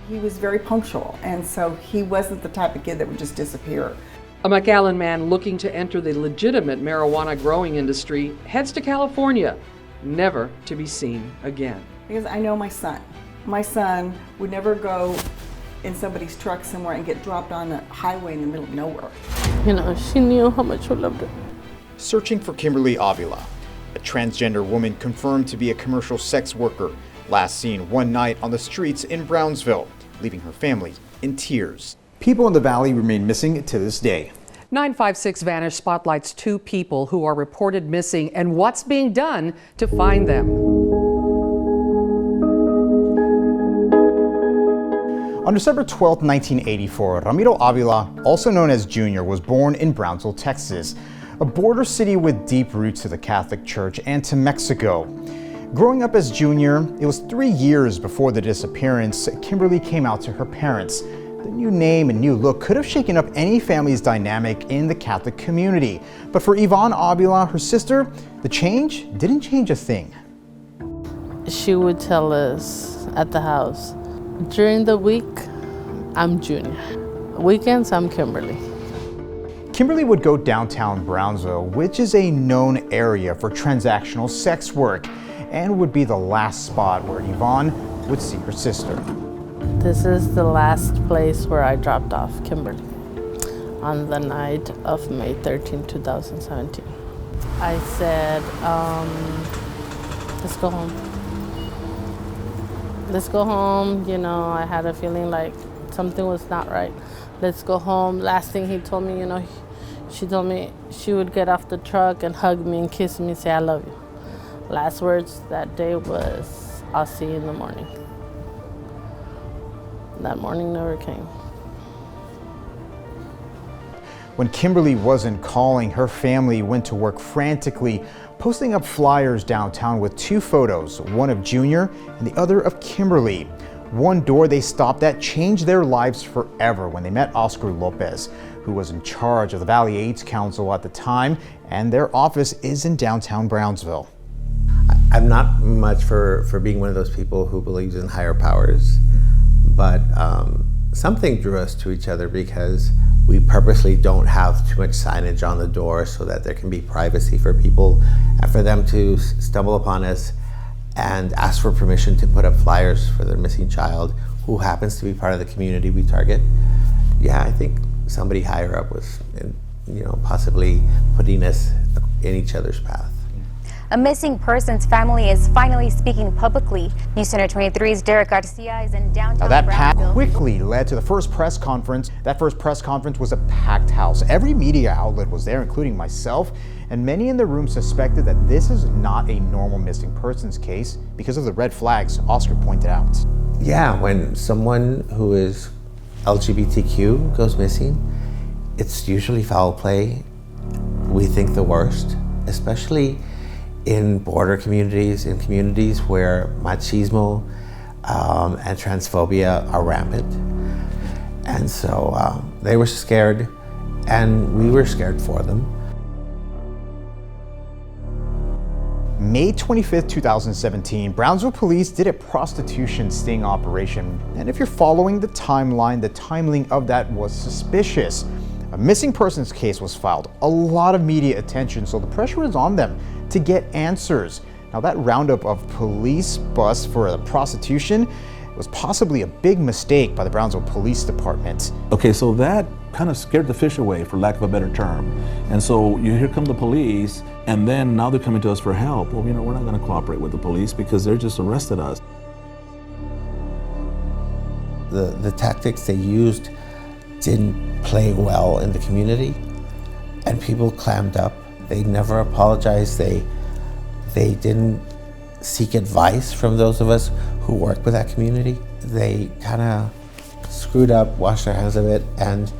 He was very punctual, and so he wasn't the type of kid that would just disappear. A McAllen man looking to enter the legitimate marijuana growing industry heads to California, never to be seen again. Because I know my son. My son would never go in somebody's truck somewhere and get dropped on a highway in the middle of nowhere. You know, she knew how much we loved her. Searching for Kimberly Avila, a transgender woman confirmed to be a commercial sex worker, last seen one night on the streets in Brownsville, leaving her family in tears. People in the valley remain missing to this day. 956 Vanish spotlights 2 people who are reported missing and what's being done to find them. On December 12, 1984, Ramiro Avila, also known as Junior, was born in Brownsville, Texas, a border city with deep roots to the Catholic Church and to Mexico. Growing up as Junior, it was 3 years before the disappearance, Kimberly came out to her parents. The new name and new look could have shaken up any family's dynamic in the Catholic community. But for Yvonne Avila, her sister, the change didn't change a thing. She would tell us at the house, during the week, I'm Junior. Weekends, I'm Kimberly. Kimberly would go downtown Brownsville, which is a known area for transactional sex work, and would be the last spot where Yvonne would see her sister. This is the last place where I dropped off Kimberly on the night of May 13, 2017. I said, let's go home. Let's go home. You know, I had a feeling like something was not right. Let's go home. Last thing he told me, you know, she told me she would get off the truck and hug me and kiss me and say, I love you. Last words that day was, I'll see you in the morning. That morning never came. When Kimberly wasn't calling, her family went to work frantically, posting up flyers downtown with 2 photos, one of Junior and the other of Kimberly. One door they stopped at changed their lives forever when they met Oscar Lopez, who was in charge of the Valley AIDS Council at the time, and their office is in downtown Brownsville. I'm not much for being one of those people who believes in higher powers, but something drew us to each other because we purposely don't have too much signage on the door so that there can be privacy for people and for them to stumble upon us and ask for permission to put up flyers for their missing child who happens to be part of the community we target. Yeah, I think somebody higher up was, you know, possibly putting us in each other's path. A missing persons family is finally speaking publicly. News Center 23's Derek Garcia is in downtown Now that path Brownsville. quickly led to the first press conference. That first press conference was a packed house. Every media outlet was there, including myself, and many in the room suspected that this is not a normal missing persons case because of the red flags Oscar pointed out. Yeah, when someone who is LGBTQ goes missing, it's usually foul play. We think the worst, especially in border communities, in communities where machismo and transphobia are rampant. And so they were scared, and we were scared for them. May 25th, 2017, Brownsville police did a prostitution sting operation. And if you're following the timeline, the timing of that was suspicious. A missing persons case was filed, a lot of media attention, so the pressure is on them to get answers. Now that roundup of police bus for the prostitution was possibly a big mistake by the Brownsville Police Department. Okay, so that kind of scared the fish away, for lack of a better term. And so here come the police, and then now they're coming to us for help. Well, you know, we're not going to cooperate with the police because they're just arrested us. The tactics they used didn't play well in the community, and people clammed up. They never apologized. They didn't seek advice from those of us who work with that community. They kind of screwed up, washed their hands of it, and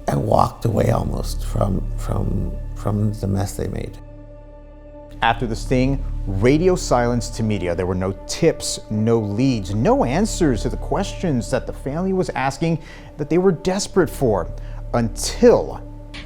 walked away almost from the mess they made. After the sting, radio silence to media. There were no tips, no leads, no answers to the questions that the family was asking that they were desperate for, until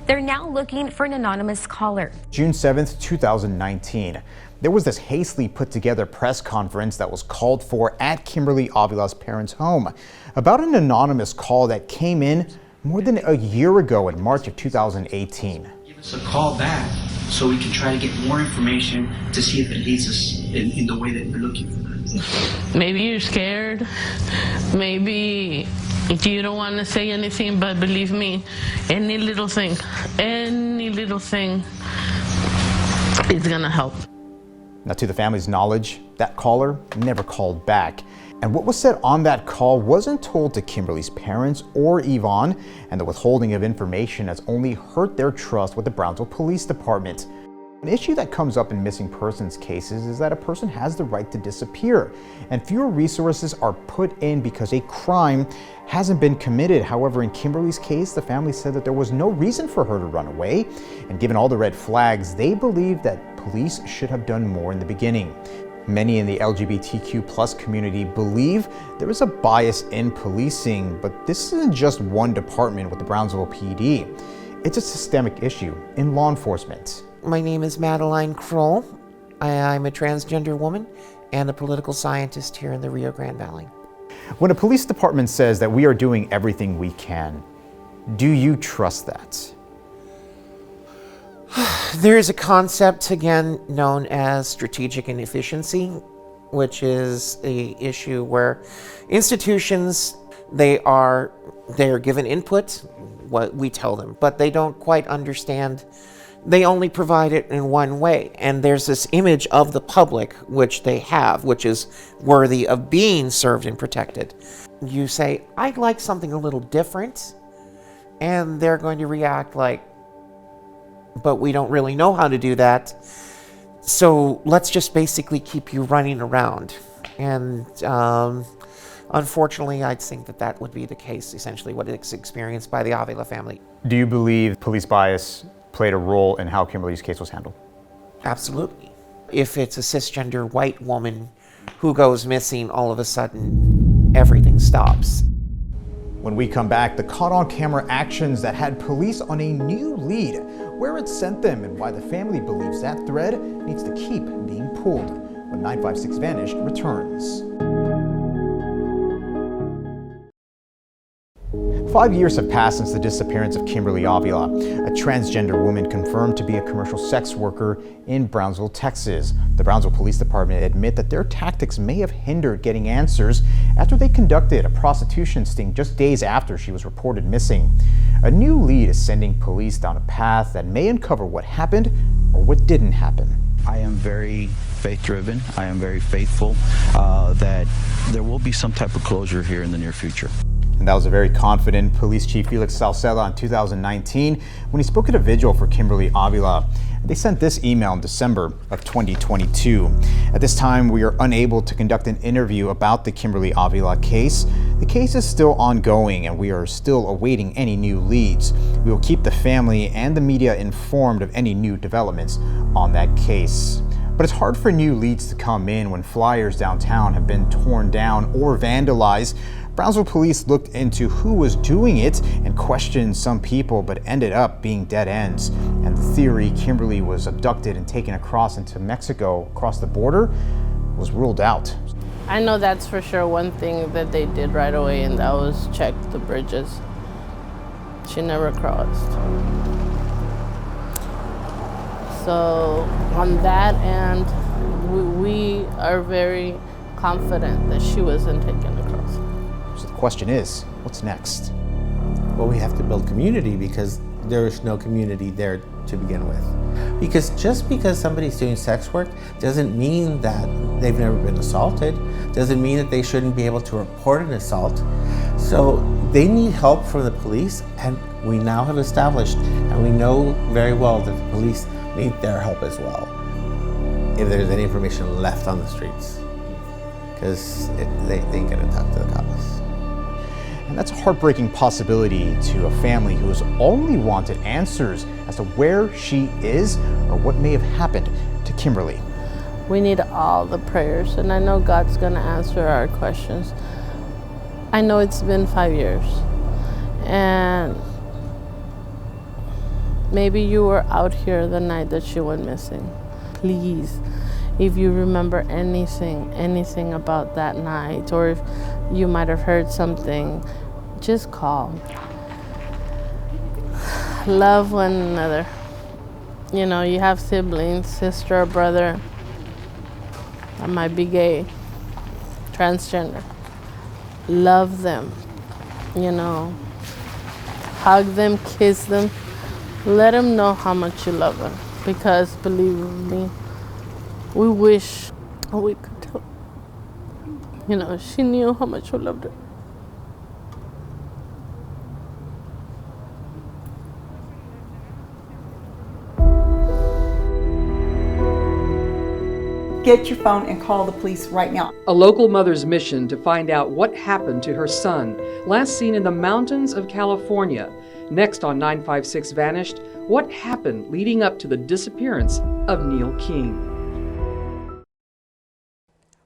They're now looking for an anonymous caller. June 7th, 2019. There was this hastily put together press conference that was called for at Kimberly Avila's parents' home about an anonymous call that came in more than a year ago in March of 2018. Give us a call back so we can try to get more information to see if it leads us in the way that we're looking for. Maybe you're scared. Maybe you don't want to say anything, but believe me, any little thing is gonna help. Now, to the family's knowledge, that caller never called back. And what was said on that call wasn't told to Kimberly's parents or Yvonne, and the withholding of information has only hurt their trust with the Brownsville Police Department. An issue that comes up in missing persons cases is that a person has the right to disappear, and fewer resources are put in because a crime hasn't been committed. However, in Kimberly's case, the family said that there was no reason for her to run away, and given all the red flags, they believe that police should have done more in the beginning. Many in the LGBTQ+ community believe there is a bias in policing, but this isn't just one department with the Brownsville PD. It's a systemic issue in law enforcement. My name is Madeline Kroll. I'm a transgender woman and a political scientist here in the Rio Grande Valley. When a police department says that we are doing everything we can, do you trust that? There is a concept, again, known as strategic inefficiency, which is an issue where institutions, they are given input, what we tell them, but they don't quite understand. They only provide it in one way. And there's this image of the public, which they have, which is worthy of being served and protected. You say, I'd like something a little different, and they're going to react like, but we don't really know how to do that. So let's just basically keep you running around. And unfortunately, I'd think that that would be the case, essentially what is experienced by the Avila family. Do you believe police bias played a role in how Kimberly's case was handled? Absolutely. If it's a cisgender white woman who goes missing, all of a sudden everything stops. When we come back, the caught-on-camera actions that had police on a new lead, where it sent them and why the family believes that thread needs to keep being pulled. When 956 Vanished returns. 5 years have passed since the disappearance of Kimberly Avila, a transgender woman confirmed to be a commercial sex worker in Brownsville, Texas. The Brownsville Police Department admit that their tactics may have hindered getting answers after they conducted a prostitution sting just days after she was reported missing. A new lead is sending police down a path that may uncover what happened or what didn't happen. I am very faith-driven. I am very faithful that there will be some type of closure here in the near future. And that was a very confident Police Chief Felix Salceda in 2019 when he spoke at a vigil for Kimberly Avila. They sent this email in December of 2022. At this time, we are unable to conduct an interview about the Kimberly Avila case. The case is still ongoing and we are still awaiting any new leads. We will keep the family and the media informed of any new developments on that case. But it's hard for new leads to come in when flyers downtown have been torn down or vandalized. Brownsville police looked into who was doing it and questioned some people, but ended up being dead ends. And the theory Kimberly was abducted and taken across into Mexico, across the border, was ruled out. I know that's for sure one thing that they did right away, and that was check the bridges. She never crossed. So on that end, we are very confident that she wasn't taken across. So the question is, what's next? Well, we have to build community because there is no community there to begin with. Because just because somebody's doing sex work doesn't mean that they've never been assaulted, doesn't mean that they shouldn't be able to report an assault. So they need help from the police, and we now have established, and we know very well that the police need their help as well. If there's any information left on the streets, because they get to talk to the cops. And that's a heartbreaking possibility to a family who has only wanted answers as to where she is or what may have happened to Kimberly. We need all the prayers, and I know God's gonna answer our questions. I know it's been 5 years, and maybe you were out here the night that she went missing. Please, If you remember anything about that night, or if you might have heard something, just call. Love one another. You know, you have siblings, sister or brother that might be gay, transgender. Love them, you know. Hug them, kiss them. Let them know how much you love them. Because believe me, we wish we could tell. You know, she knew how much we loved her. Get your phone and call the police right now. A local mother's mission to find out what happened to her son, last seen in the mountains of California. Next on 956 Vanished, what happened leading up to the disappearance of Neil King.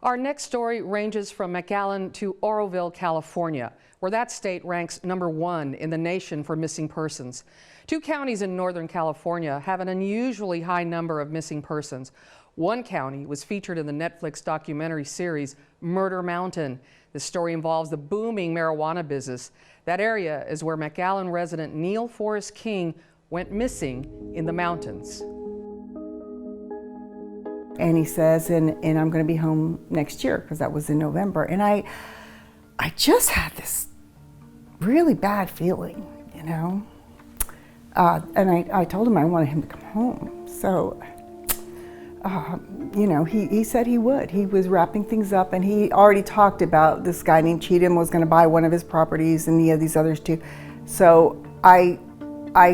Our next story ranges from McAllen to Oroville, California, where that state ranks #1 in the nation for missing persons. 2 counties in Northern California have an unusually high number of missing persons. One county was featured in the Netflix documentary series Murder Mountain. The story involves the booming marijuana business. That area is where McAllen resident Neil Forrest King went missing in the mountains. And he says, and I'm going to be home next year, because that was in November. And I just had this really bad feeling, you know. And I told him I wanted him to come home. So, you know, he said he would. He was wrapping things up, and he already talked about this guy named Cheatham was going to buy one of his properties, and he had these others too. So I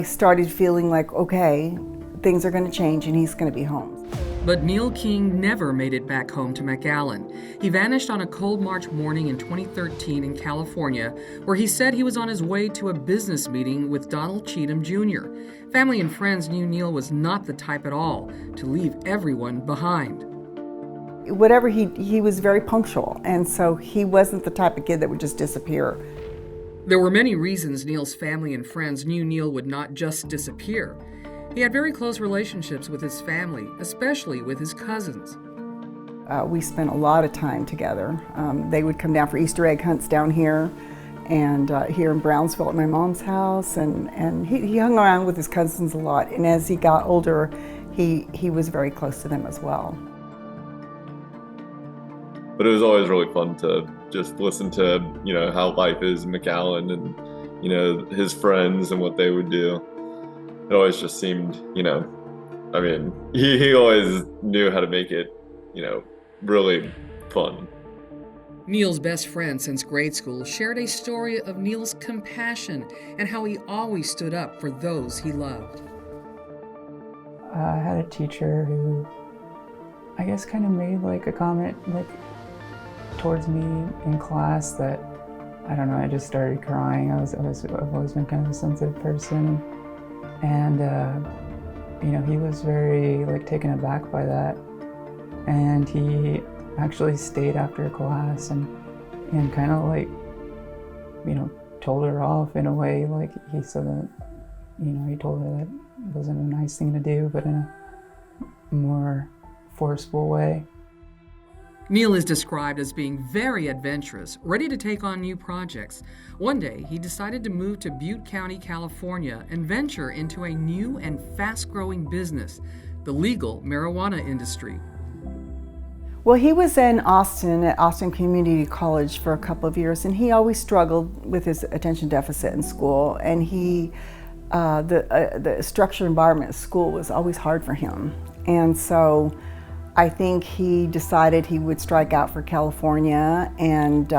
started feeling like, okay, things are going to change, and he's going to be home. But Neil King never made it back home to McAllen. He vanished on a cold March morning in 2013 in California, where he said he was on his way to a business meeting with Donald Cheatham Jr. Family and friends knew Neil was not the type at all to leave everyone behind. Whatever, he was very punctual, and so he wasn't the type of kid that would just disappear. There were many reasons Neil's family and friends knew Neil would not just disappear. He had very close relationships with his family, especially with his cousins. We spent a lot of time together. They would come down for Easter egg hunts down here, and here in Brownsville at my mom's house, and he hung around with his cousins a lot. And as he got older, he was very close to them as well. But it was always really fun to just listen to, you know, how life is in McAllen, and, you know, his friends and what they would do. It always just seemed, you know, I mean, he always knew how to make it, you know, really fun. Neil's best friend since grade school shared a story of Neil's compassion and how he always stood up for those he loved. I had a teacher who, I guess, kind of made like a comment like towards me in class that, I don't know, I just started crying. I've always been kind of a sensitive person. And, you know, he was very, like, taken aback by that. And he actually stayed after class and kind of, like, you know, told her off in a way. Like, he said that, you know, he told her that it wasn't a nice thing to do, but in a more forceful way. Neil is described as being very adventurous, ready to take on new projects. One day, he decided to move to Butte County, California, and venture into a new and fast-growing business, the legal marijuana industry. Well, he was in Austin at Austin Community College for a couple of years, and he always struggled with his attention deficit in school, and the structured environment at school was always hard for him. And so I think he decided he would strike out for California, and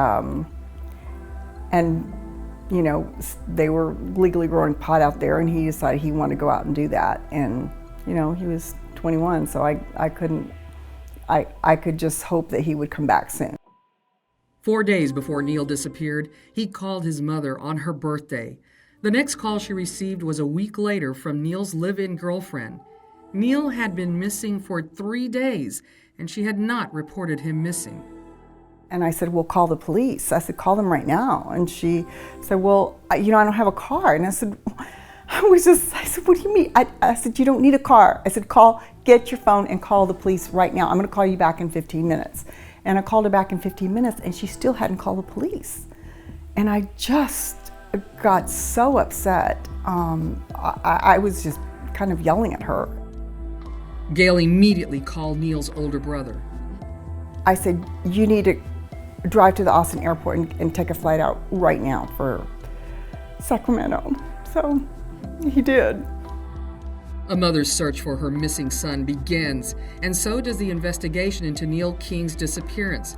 you know, they were legally growing pot out there, and he decided he wanted to go out and do that. And you know, he was 21, so I could just hope that he would come back soon. 4 days before Neil disappeared, he called his mother on her birthday. The next call she received was a week later from Neil's live-in girlfriend. Neil had been missing for 3 days, and she had not reported him missing. And I said, well, call the police. I said, call them right now. And she said, well, you know, I don't have a car. And I said, I said, what do you mean? I said, you don't need a car. I said, get your phone and call the police right now. I'm going to call you back in 15 minutes. And I called her back in 15 minutes and she still hadn't called the police. And I just got so upset. I was just kind of yelling at her. Gail immediately called Neil's older brother. I said, you need to drive to the Austin airport and take a flight out right now for Sacramento. So he did. A mother's search for her missing son begins, and so does the investigation into Neil King's disappearance.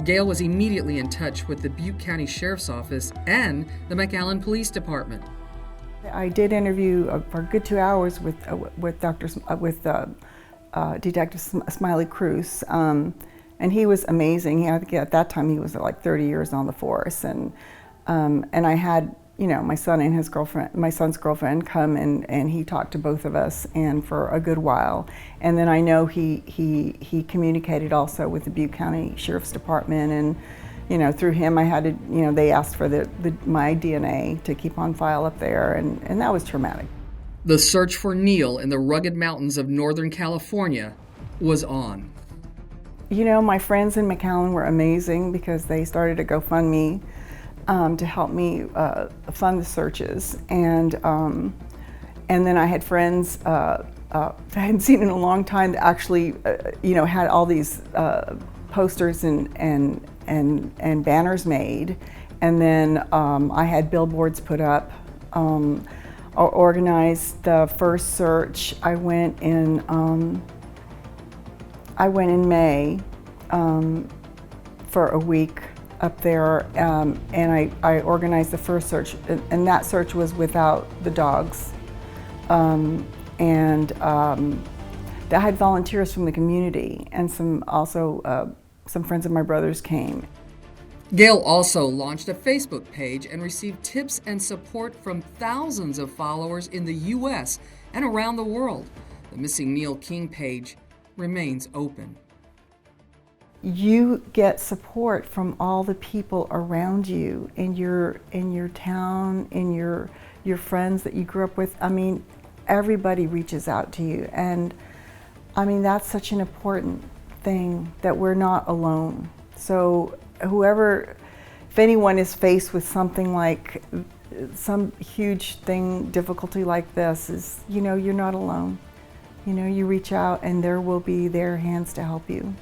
Gail was immediately in touch with the Butte County Sheriff's Office and the McAllen Police Department. I did interview for a good 2 hours with Detective Smiley Cruz, and he was amazing. I think at that time he was like 30 years on the force, and I had my son and his girlfriend, my son's girlfriend, come and he talked to both of us and for a good while. And then I know he communicated also with the Butte County Sheriff's Department, and through him I had to, they asked for my DNA to keep on file up there, and that was traumatic. The search for Neil in the rugged mountains of Northern California was on. My friends in McAllen were amazing because they started a GoFundMe to help me fund the searches, and then I had friends I hadn't seen in a long time that actually had all these posters and banners made, and then I had billboards put up. I organized the first search. I went in May for a week up there, and I organized the first search, and that search was without the dogs. And I had volunteers from the community, and some friends of my brother's came. Gail also launched a Facebook page and received tips and support from thousands of followers in the U.S. and around the world. The Missing Neil King page remains open. You get support from all the people around you in your town, in your friends that you grew up with. I mean, everybody reaches out to you, and I mean that's such an important thing, that we're not alone. So if anyone is faced with something like some huge thing, difficulty like this, you're not alone. You reach out and there will be their hands to help you.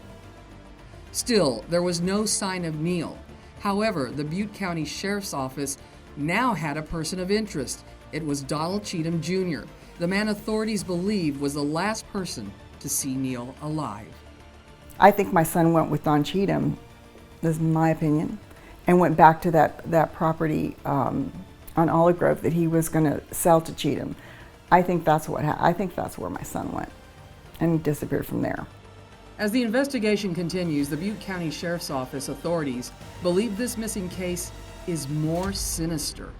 Still, there was no sign of Neil. However, the Butte County Sheriff's Office now had a person of interest. It was Donald Cheatham Jr., the man authorities believe was the last person to see Neil alive. I think my son went with Don Cheatham, this is my opinion, and went back to that property on Olive Grove that he was going to sell to Cheatham. I think that's what I think that's where my son went, and he disappeared from there. As the investigation continues, the Butte County Sheriff's Office authorities believe this missing case is more sinister.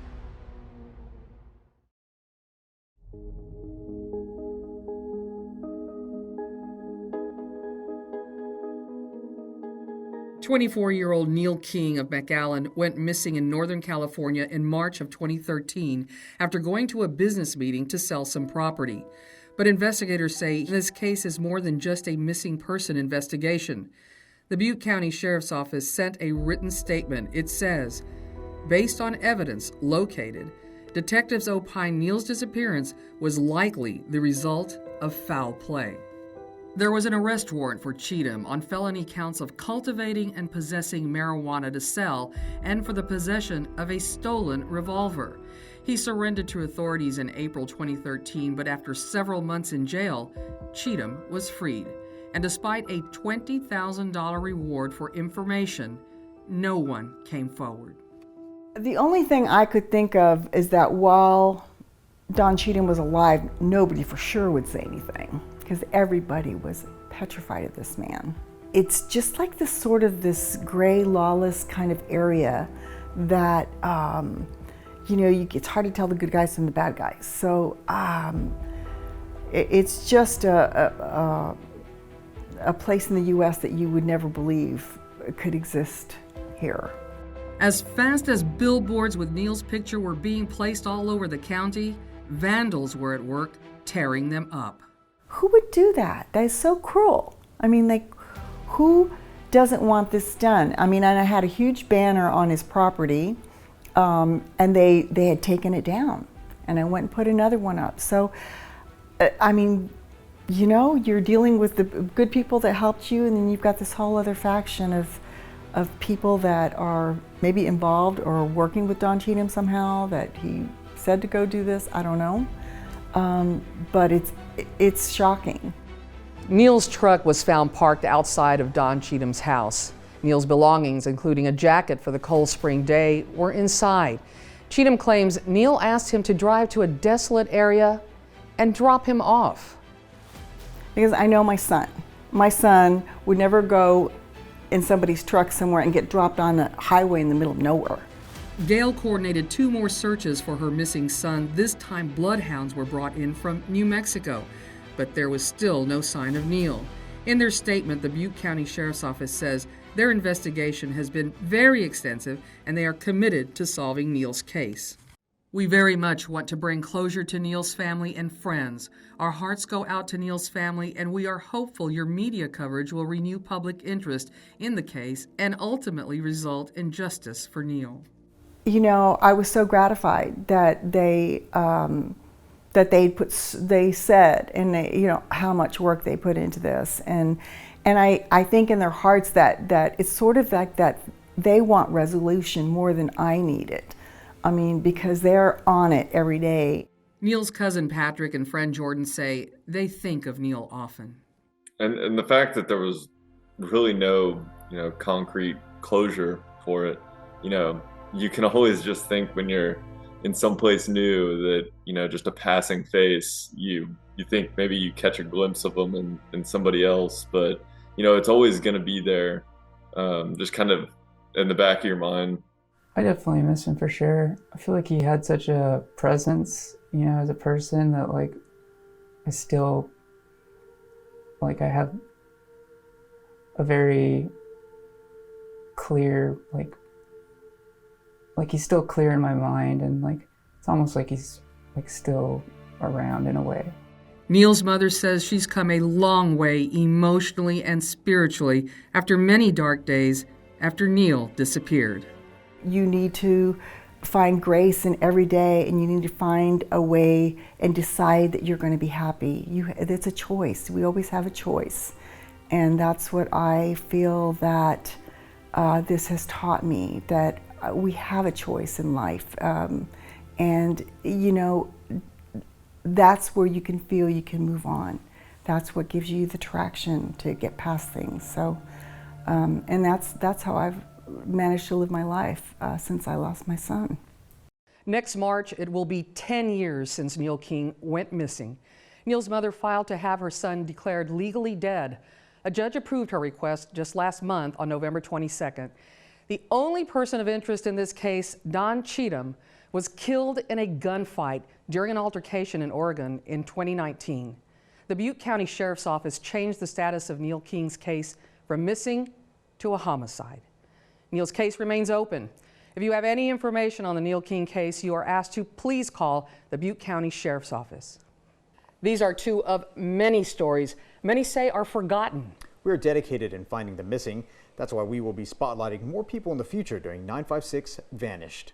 "24-year-old Neil King of McAllen went missing in Northern California in March of 2013 after going to a business meeting to sell some property. But investigators say this case is more than just a missing person investigation. The Butte County Sheriff's Office sent a written statement. It says, based on evidence located, detectives opine Neil's disappearance was likely the result of foul play. There was an arrest warrant for Cheatham on felony counts of cultivating and possessing marijuana to sell and for the possession of a stolen revolver. He surrendered to authorities in April 2013, but after several months in jail, Cheatham was freed. And despite a $20,000 reward for information, no one came forward. The only thing I could think of is that while Don Cheatham was alive, nobody for sure would say anything, because everybody was petrified of this man. It's just like this gray, lawless kind of area that, it's hard to tell the good guys from the bad guys. So it's just a place in the U.S. that you would never believe could exist here. As fast as billboards with Neil's picture were being placed all over the county, vandals were at work tearing them up. Who would do that? That is so cruel. I mean, like, who doesn't want this done? I mean, and I had a huge banner on his property, and they had taken it down, and I went and put another one up. So, I mean, you know, you're dealing with the good people that helped you, and then you've got this whole other faction of people that are maybe involved or working with Don Cheatham somehow, that he said to go do this. I don't know. But it's shocking. Neil's truck was found parked outside of Don Cheatham's house. Neil's belongings, including a jacket for the Cold Spring day, were inside. Cheatham claims Neil asked him to drive to a desolate area and drop him off. Because I know my son. My son would never go in somebody's truck somewhere and get dropped on a highway in the middle of nowhere. Gail coordinated 2 more searches for her missing son. This time bloodhounds were brought in from New Mexico, but there was still no sign of Neil. In their statement, the Butte County Sheriff's Office says their investigation has been very extensive and they are committed to solving Neil's case. We very much want to bring closure to Neil's family and friends. Our hearts go out to Neil's family, and we are hopeful your media coverage will renew public interest in the case and ultimately result in justice for Neil. You know, I was so gratified that they said, and they, you know, how much work they put into this, and I think in their hearts that it's sort of like that they want resolution more than I need it. I mean, because they're on it every day. Neil's cousin Patrick and friend Jordan say they think of Neil often. And the fact that there was really no, you know, concrete closure for it, you know, you can always just think when you're in someplace new that, you know, just a passing face, you think maybe you catch a glimpse of them in somebody else, but, you know, it's always going to be there, just kind of in the back of your mind. I definitely miss him for sure. I feel like he had such a presence, you know, as a person that, like, I still, like, I have a very clear, like he's still clear in my mind, and, like, it's almost like he's, like, still around in a way. Neil's mother says she's come a long way emotionally and spiritually after many dark days after Neil disappeared. You need to find grace in every day, and you need to find a way and decide that you're going to be happy. It's a choice. We always have a choice. And that's what I feel that this has taught me, that we have a choice in life. And, you know, that's where you can feel you can move on. That's what gives you the traction to get past things. So, and that's how I've managed to live my life since I lost my son. Next March, it will be 10 years since Neil King went missing. Neil's mother filed to have her son declared legally dead. A judge approved her request just last month on November 22nd. The only person of interest in this case, Don Cheatham, was killed in a gunfight during an altercation in Oregon in 2019. The Butte County Sheriff's Office changed the status of Neil King's case from missing to a homicide. Neil's case remains open. If you have any information on the Neil King case, you are asked to please call the Butte County Sheriff's Office. These are 2 of many stories many say are forgotten. We're dedicated in finding the missing. That's why we will be spotlighting more people in the future during 956 Vanished.